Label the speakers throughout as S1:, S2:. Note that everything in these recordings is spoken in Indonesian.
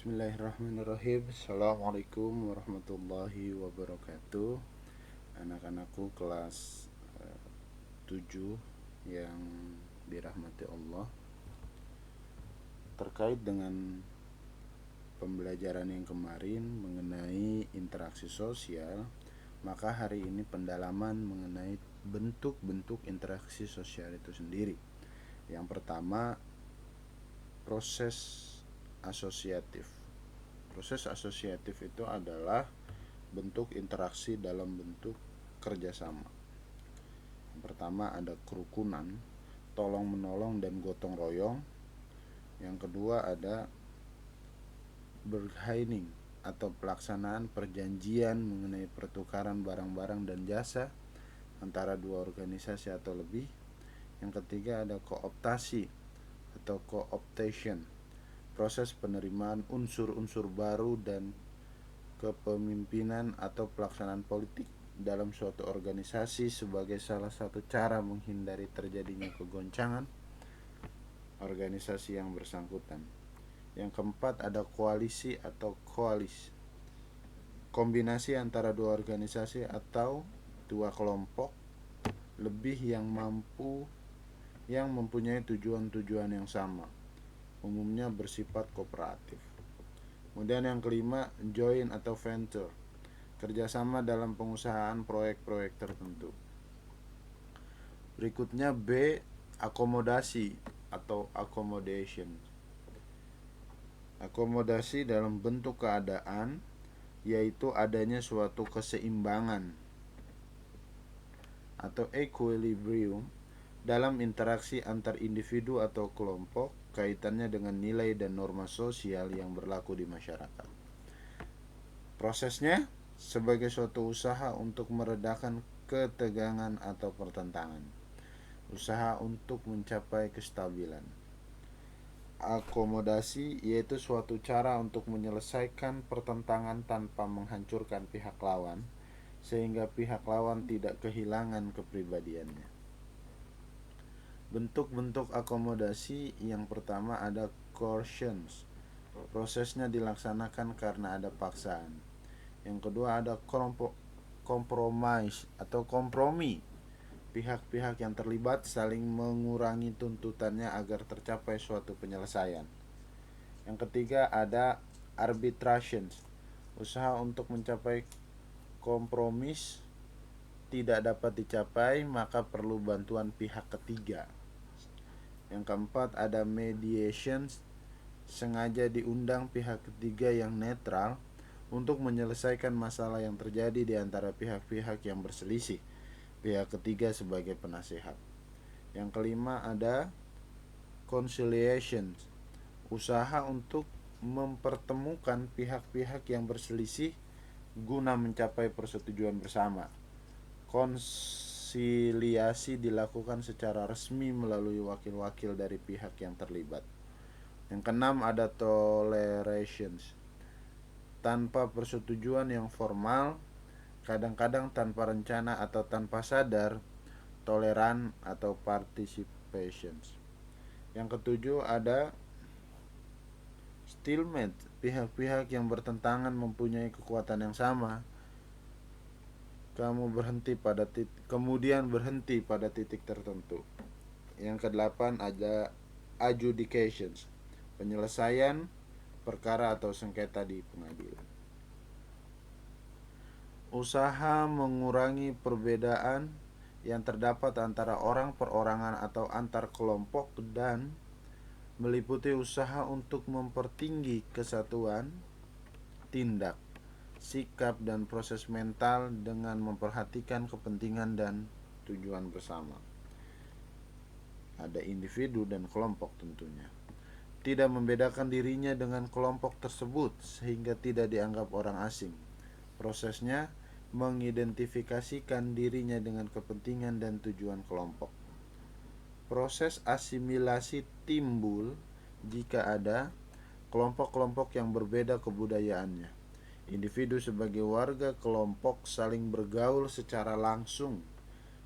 S1: Bismillahirrahmanirrahim. Assalamualaikum warahmatullahi wabarakatuh. Anak-anakku kelas 7 yang dirahmati Allah. Terkait dengan pembelajaran yang kemarin mengenai interaksi sosial, maka hari ini pendalaman mengenai bentuk-bentuk interaksi sosial itu sendiri. Yang pertama, proses asosiatif. Proses asosiatif itu adalah bentuk interaksi dalam bentuk kerjasama. Yang pertama ada kerukunan, tolong menolong dan gotong royong. Yang kedua ada bargaining atau pelaksanaan perjanjian mengenai pertukaran barang-barang dan jasa antara dua organisasi atau lebih. Yang ketiga ada kooptasi atau co-optation, proses penerimaan unsur-unsur baru dan kepemimpinan atau pelaksanaan politik dalam suatu organisasi sebagai salah satu cara menghindari terjadinya kegoncangan organisasi yang bersangkutan. Yang keempat ada koalisi atau koalis, kombinasi antara dua organisasi atau dua kelompok lebih yang mempunyai tujuan-tujuan yang sama, umumnya bersifat kooperatif. Kemudian yang kelima, joint atau venture, kerjasama dalam pengusahaan proyek-proyek tertentu. Berikutnya B, akomodasi atau accommodation. Akomodasi dalam bentuk keadaan, yaitu adanya suatu keseimbangan atau equilibrium dalam interaksi antar individu atau kelompok, kaitannya dengan nilai dan norma sosial yang berlaku di masyarakat. Prosesnya sebagai suatu usaha untuk meredakan ketegangan atau pertentangan, usaha untuk mencapai kestabilan. Akomodasi yaitu suatu cara untuk menyelesaikan pertentangan tanpa menghancurkan pihak lawan, sehingga pihak lawan tidak kehilangan kepribadiannya. Bentuk-bentuk akomodasi yang pertama ada coercion. Prosesnya dilaksanakan karena ada paksaan. Yang kedua ada compromise atau kompromi. Pihak-pihak yang terlibat saling mengurangi tuntutannya agar tercapai suatu penyelesaian. Yang ketiga ada arbitration. Usaha untuk mencapai kompromis tidak dapat dicapai, maka perlu bantuan pihak ketiga. Yang keempat ada mediation, sengaja diundang pihak ketiga yang netral untuk menyelesaikan masalah yang terjadi di antara pihak-pihak yang berselisih, pihak ketiga sebagai penasehat. Yang kelima ada conciliation, usaha untuk mempertemukan pihak-pihak yang berselisih guna mencapai persetujuan bersama. Konsiliasi dilakukan secara resmi melalui wakil-wakil dari pihak yang terlibat. Yang keenam ada toleration, tanpa persetujuan yang formal, kadang-kadang tanpa rencana atau tanpa sadar, toleran atau participation. Yang ketujuh ada stalemate, pihak-pihak yang bertentangan mempunyai kekuatan yang sama, kemudian berhenti pada titik tertentu. Yang kedelapan ada adjudication, penyelesaian perkara atau sengketa di pengadilan. Usaha mengurangi perbedaan yang terdapat antara orang perorangan atau antar kelompok dan meliputi usaha untuk mempertinggi kesatuan tindak, sikap dan proses mental dengan memperhatikan kepentingan dan tujuan bersama. Ada individu dan kelompok tentunya. Tidak membedakan dirinya dengan kelompok tersebut sehingga tidak dianggap orang asing. Prosesnya mengidentifikasikan dirinya dengan kepentingan dan tujuan kelompok. Proses asimilasi timbul jika ada kelompok-kelompok yang berbeda kebudayaannya. Individu sebagai warga kelompok saling bergaul secara langsung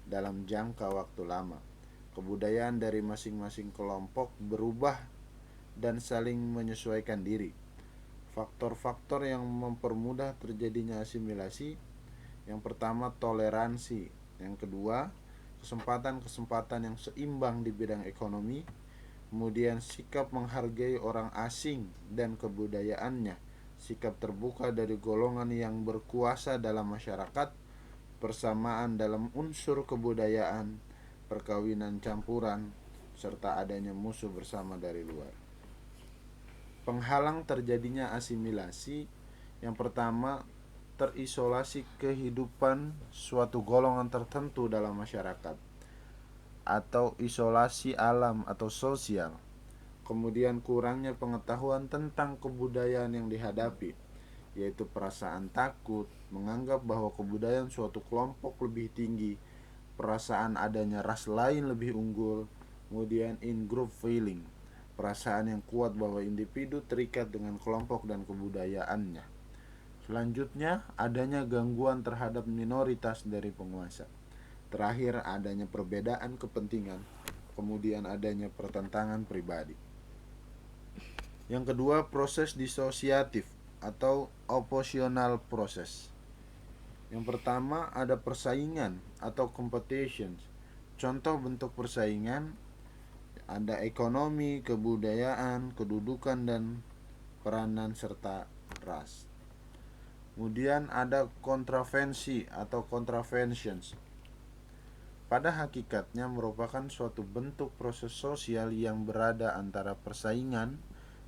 S1: dalam jangka waktu lama. Kebudayaan dari masing-masing kelompok berubah dan saling menyesuaikan diri. Faktor-faktor yang mempermudah terjadinya asimilasi, yang pertama toleransi, yang kedua kesempatan-kesempatan yang seimbang di bidang ekonomi, kemudian sikap menghargai orang asing dan kebudayaannya, sikap terbuka dari golongan yang berkuasa dalam masyarakat, persamaan dalam unsur kebudayaan, perkawinan campuran, serta adanya musuh bersama dari luar. Penghalang terjadinya asimilasi, yang pertama terisolasi kehidupan suatu golongan tertentu dalam masyarakat, atau isolasi alam atau sosial. Kemudian kurangnya pengetahuan tentang kebudayaan yang dihadapi, yaitu perasaan takut, menganggap bahwa kebudayaan suatu kelompok lebih tinggi, perasaan adanya ras lain lebih unggul, kemudian in-group feeling, perasaan yang kuat bahwa individu terikat dengan kelompok dan kebudayaannya. Selanjutnya, adanya gangguan terhadap minoritas dari penguasa. Terakhir, adanya perbedaan kepentingan, kemudian adanya pertentangan pribadi. Yang kedua, proses disosiatif atau oppositional process. Yang pertama, ada persaingan atau competition. Contoh bentuk persaingan ada ekonomi, kebudayaan, kedudukan, dan peranan serta ras. Kemudian ada kontravensi atau contraventions. Pada hakikatnya merupakan suatu bentuk proses sosial yang berada antara persaingan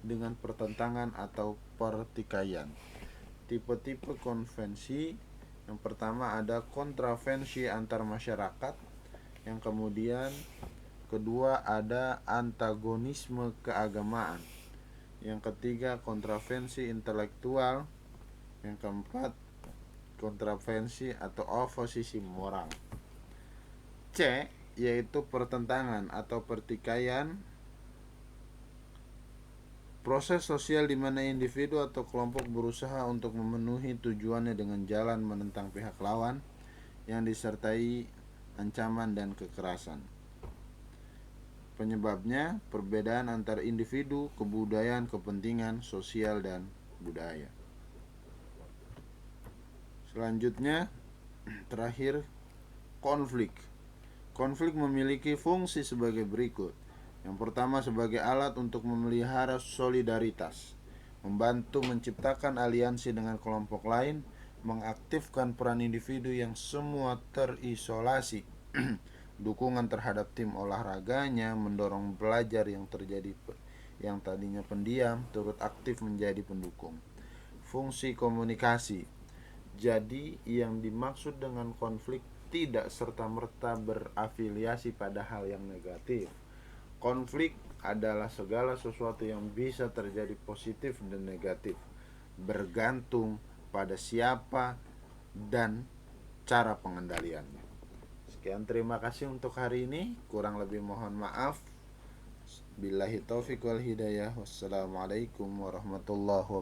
S1: dengan pertentangan atau pertikaian. Tipe-tipe konvensi, yang pertama ada kontravensi antar masyarakat, yang kemudian kedua ada antagonisme keagamaan, yang ketiga kontravensi intelektual, yang keempat kontravensi atau oposisi moral. C yaitu pertentangan atau pertikaian, proses sosial di mana individu atau kelompok berusaha untuk memenuhi tujuannya dengan jalan menentang pihak lawan, yang disertai ancaman dan kekerasan. Penyebabnya perbedaan antar individu, kebudayaan, kepentingan sosial, dan budaya. Selanjutnya, terakhir, konflik. Konflik memiliki fungsi sebagai berikut. Yang pertama, sebagai alat untuk memelihara solidaritas, membantu menciptakan aliansi dengan kelompok lain, mengaktifkan peran individu yang semua terisolasi, dukungan terhadap tim olahraganya, mendorong belajar yang tadinya pendiam turut aktif menjadi pendukung. Fungsi komunikasi. Jadi yang dimaksud dengan konflik tidak serta-merta berafiliasi pada hal yang negatif. Konflik adalah segala sesuatu yang bisa terjadi positif dan negatif, bergantung pada siapa dan cara pengendaliannya. Sekian, terima kasih untuk hari ini. Kurang lebih mohon maaf. Billahi taufiq wal hidayah. Wassalamualaikum warahmatullahi wabarakatuh.